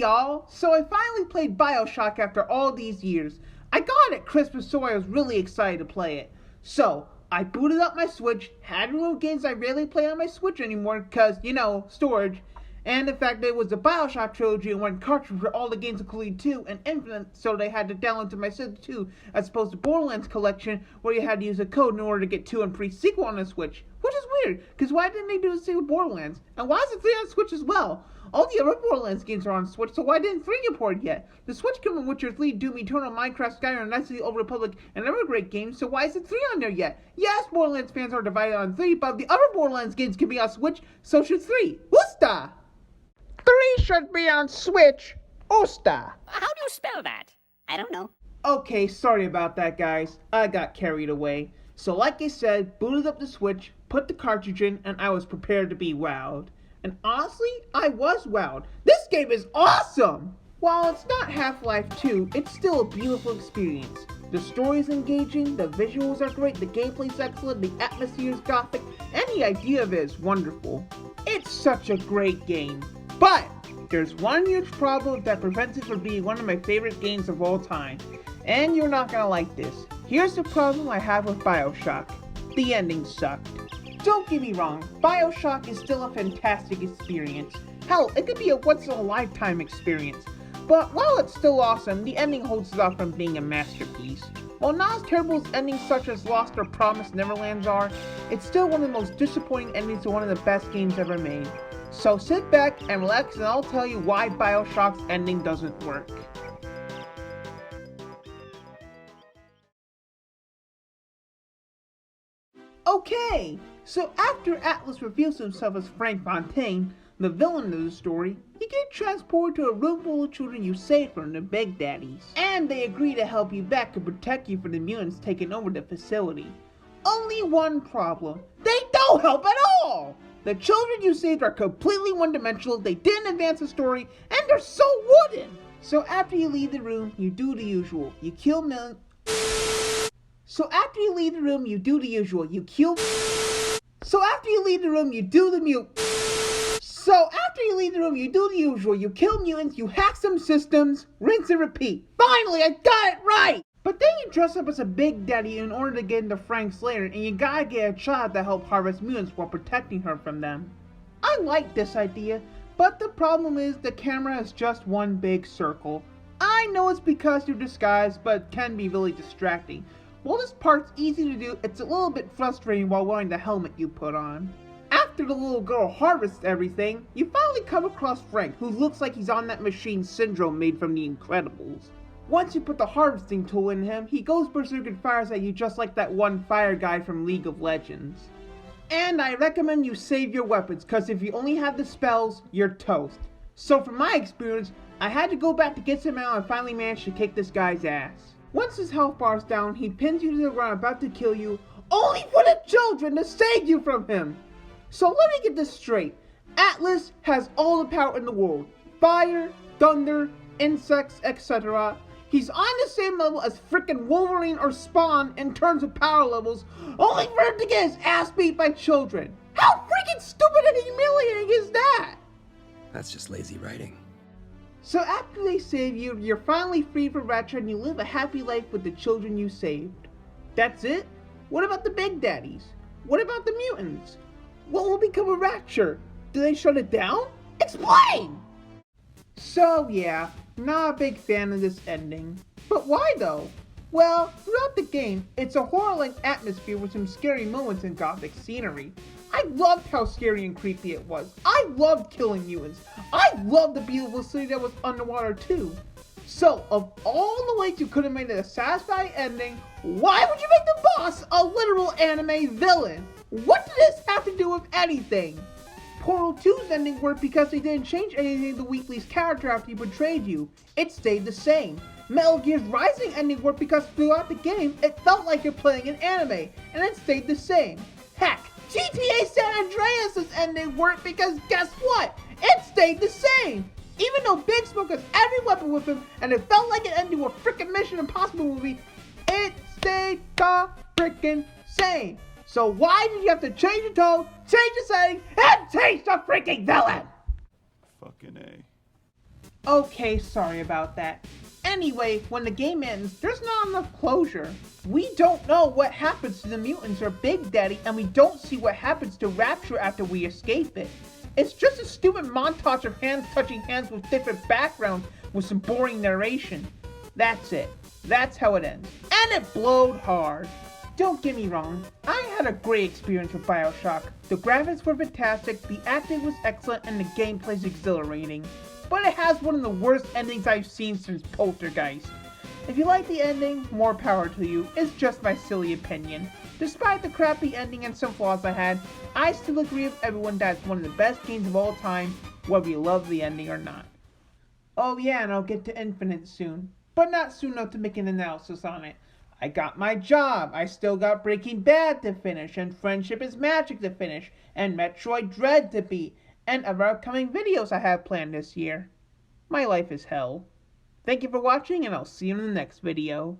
y'all! So I finally played Bioshock after all these years. I got it at Christmas, so I was really excited to play it. So, I booted up my Switch, had to remove games I rarely play on my Switch anymore because, storage, and the fact that it was the Bioshock trilogy and one cartridge for all the games including 2 and Infinite, so they had to download to my system too, as opposed to Borderlands Collection, where you had to use a code in order to get 2 and pre-sequel on the Switch. Which is weird, because why didn't they do the same with Borderlands? And why is it 3 on Switch as well? All the other Borderlands games are on Switch, so why didn't 3 get ported yet? The Switch came with Witcher 3, Doom Eternal, Minecraft, Skyrim, Knights of the Old Republic, and other great games, so why isn't 3 on there yet? Yes, Borderlands fans are divided on 3, but the other Borderlands games can be on Switch, so should 3. Woosta! 3 should be on Switch. Osta. How do you spell that? I don't know. Okay, sorry about that, guys. I got carried away. So like I said, booted up the Switch, put the cartridge in, and I was prepared to be wowed. And honestly, I was wowed. This game is awesome! While it's not Half-Life 2, it's still a beautiful experience. The story is engaging, the visuals are great, the gameplay is excellent, the atmosphere is gothic, and the idea of it is wonderful. It's such a great game. But there's one huge problem that prevents it from being one of my favorite games of all time. And you're not gonna like this. Here's the problem I have with Bioshock. The ending sucked. Don't get me wrong, Bioshock is still a fantastic experience. Hell, it could be a once-in-a-lifetime experience. But while it's still awesome, the ending holds it off from being a masterpiece. While not as terrible as endings such as Lost or Promised Neverlands are, it's still one of the most disappointing endings to one of the best games ever made. So sit back and relax and I'll tell you why Bioshock's ending doesn't work. Okay, so after Atlas reveals himself as Frank Fontaine, the villain of the story, you get transported to a room full of children you saved from the Big Daddies. And they agree to help you back and protect you from the mutants taking over the facility. Only one problem, they don't help at all! The children you saved are completely one-dimensional, they didn't advance the story, and they're so wooden! So after you leave the room, you do the usual. You kill millions. So after you leave the room, you do the usual. You kill. So after you leave the room, you do the So after you leave the room, you do the usual. You kill mutants, you hack some systems, rinse and repeat. Finally, I got it right! But then you dress up as a Big Daddy in order to get into Frank's lair, and you gotta get a child to help harvest mutants while protecting her from them. I like this idea, but the problem is the camera is just one big circle. I know it's because you're disguised, but it can be really distracting. While this part's easy to do, it's a little bit frustrating while wearing the helmet you put on. After the little girl harvests everything, you finally come across Frank, who looks like he's on that machine Syndrome made from The Incredibles. Once you put the harvesting tool in him, he goes berserk and fires at you just like that one fire guy from League of Legends. And I recommend you save your weapons, cause if you only have the spells, you're toast. So from my experience, I had to go back to get some ammo and finally managed to kick this guy's ass. Once his health bar's down, he pins you to the ground about to kill you, only for the children to save you from him! So let me get this straight. Atlas has all the power in the world. Fire, thunder, insects, etc. He's on the same level as frickin' Wolverine or Spawn in terms of power levels, only for him to get his ass beat by children. How freaking stupid and humiliating is that? That's just lazy writing. So after they save you, you're finally free from Ratchet and you live a happy life with the children you saved. That's it? What about the Big Daddies? What about the mutants? What will become of Ratchet? Do they shut it down? Explain! So yeah, not a big fan of this ending. But why though? Well, throughout the game, it's a horror-like atmosphere with some scary moments and gothic scenery. I loved how scary and creepy it was. I loved killing mutants. I loved the beautiful city that was underwater too. So, of all the ways you could have made it a satisfying ending, why would you make the boss a literal anime villain? What did this have to do with anything? Portal 2's ending worked because they didn't change anything to the Weekly's character after he betrayed you. It stayed the same. Metal Gear's Rising ending worked because throughout the game, it felt like you're playing an anime, and it stayed the same. Heck, GTA San Andreas' ending worked because guess what? It stayed the same! Even though Big Smoke has every weapon with him, and it felt like it ended with a frickin' Mission Impossible movie, it stayed the frickin' same. So why did you have to change the tone, change the setting, and change the freaking villain? Fucking A. Okay, sorry about that. Anyway, when the game ends, there's not enough closure. We don't know what happens to the mutants or Big Daddy, and we don't see what happens to Rapture after we escape it. It's just a stupid montage of hands touching hands with different backgrounds with some boring narration. That's it. That's how it ends. And it blowed hard. Don't get me wrong, I had a great experience with Bioshock. The graphics were fantastic, the acting was excellent, and the gameplay's exhilarating. But it has one of the worst endings I've seen since Poltergeist. If you like the ending, more power to you. It's just my silly opinion. Despite the crappy ending and some flaws I had, I still agree with everyone that it's one of the best games of all time, whether you love the ending or not. Oh yeah, and I'll get to Infinite soon. But not soon enough to make an analysis on it. I got my job, I still got Breaking Bad to finish, and Friendship is Magic to finish, and Metroid Dread to beat, and other upcoming videos I have planned this year. My life is hell. Thank you for watching, and I'll see you in the next video.